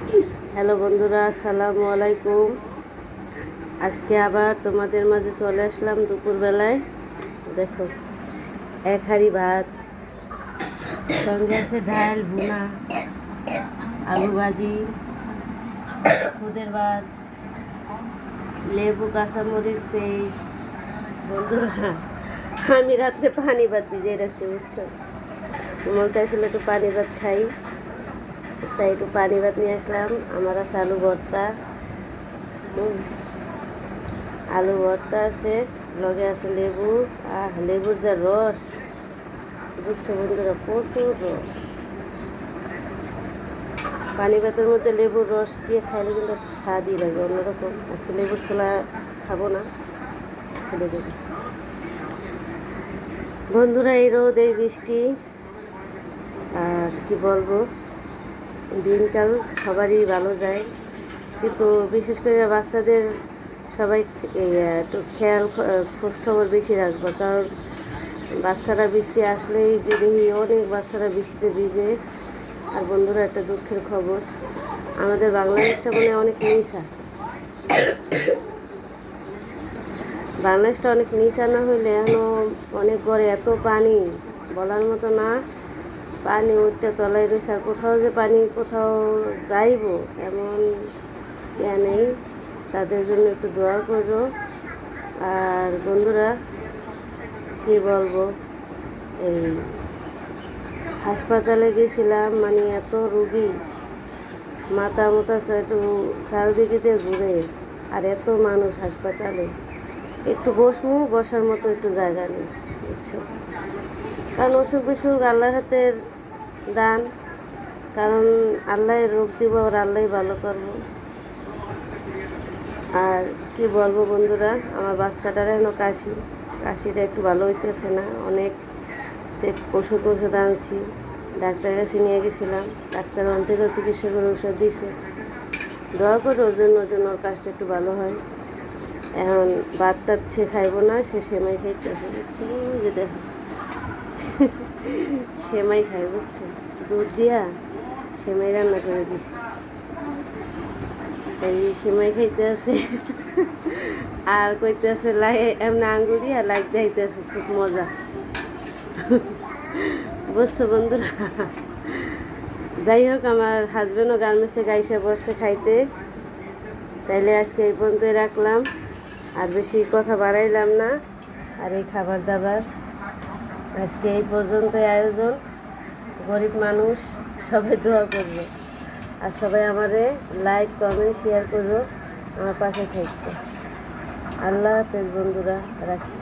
Hello বন্ধুরা, আসসালামু আলাইকুম। আজকে আবার তোমাদের মাঝে চলে আসলাম দুপুরবেলায়। দেখো, এক হাঁড়ি ভাত, সঙ্গে আছে ডাল, ভুনা, আলু ভাজি, খুদের ভাত, লেবু, কাঁচামরিচ পেস্ট। বন্ধুরা, আমি রাত্রে পানি ভাত ভিজিয়ে রাখছি, বুঝছো? মন চাইছিল একটু পানি ভাত খাই, তাই একটু পানি ভাত নিয়ে আসলাম। আমার আছে আলু ভর্তা, আলু ভর্তা আছে, লগে আছে লেবু। লেবুর যা রস, বুঝছো বন্ধুরা, প্রচুর রস। পানি ভাতের মধ্যে লেবুর রস দিয়ে খাইলে কিন্তু একটা স্বাদই লাগে অন্যরকম। আজকে লেবুর ছোলা খাবো না, ফেলে দেবো। বন্ধুরা, এই রোদ, এই বৃষ্টি, আর কি বলবো, দিনকাল সবারই ভালো যায়, কিন্তু বিশেষ করে বাচ্চাদের সবাই একটু খেয়াল, খোঁজখবর বেশি রাখবো। কারণ বাচ্চারা বৃষ্টি আসলেই দেখি অনেক বাচ্চারা বৃষ্টিতে ভিজে। আর বন্ধুরা, একটা দুঃখের খবর, আমাদের বাংলাদেশটা মনে অনেক নিচা। বাংলাদেশটা অনেক নিচা না হইলে এখনও অনেক গড়ে এত পানি বলার মতো না। পানি উঠতে তলায় রয়েছে, আর কোথাও যে পানি কোথাও যাইব এমন ইয়া নেই। তাদের জন্য একটু দোয়া করো। আর বন্ধুরা, কি বলবো, এই হাসপাতালে গেছিলাম, মানে এত রুগী, মাথা মতো একটু চারদিকে ঘুরে, আর এত মানুষ হাসপাতালে, একটু বসার মতো একটু জায়গা নেই, বুঝছো? কারণ অসুখ বিসুখ আল্লাহর হাতের দান। কারণ আল্লাহ রোগ দিব, আর আল্লাহ ভালো করবো। আর কি বলবো বন্ধুরা, আমার বাচ্চাটার এখনো কাশিটা একটু ভালো হইতেছে না। অনেক ওষুধ আনছি, ডাক্তারের কাছে নিয়ে গেছিলাম, ডাক্তার ওখান থেকে চিকিৎসা করে ওষুধ দিছে। দোয়া করে ওর জন্য ওর কাজটা একটু ভালো হয়। এখন ভাতটা সে খাইবো না, সে সেমাই খাইতেছে, বুঝছো? যে দেখো, সেমাই খাই, বুঝছো? দুধ দিয়া সেমাই রান্না করে দিছি, এই সেমাই খাইতে আছে। আর কইতে আছে এমনি আঙ্গুর দিয়া লাইক দিতে আছে, খুব মজা। বুঝছো বন্ধুরা? যাই হোক, আমার হাজব্যান্ডও গার্মেন্টসে গাইসা বসছে খাইতে। তাইলে আজকে এই পর্যন্তই রাখলাম, আর বেশি কথা বাড়াইলাম না। আর এই খাবার দাবার আজকে এই পর্যন্তই আয়োজন। গরিব মানুষ, সবাই দোয়া করবো, আর সবাই আমারে লাইক, কমেন্ট, শেয়ার করবো, আমার পাশে থাকবে। আল্লাহ হাফেজ বন্ধুরা, রাখি।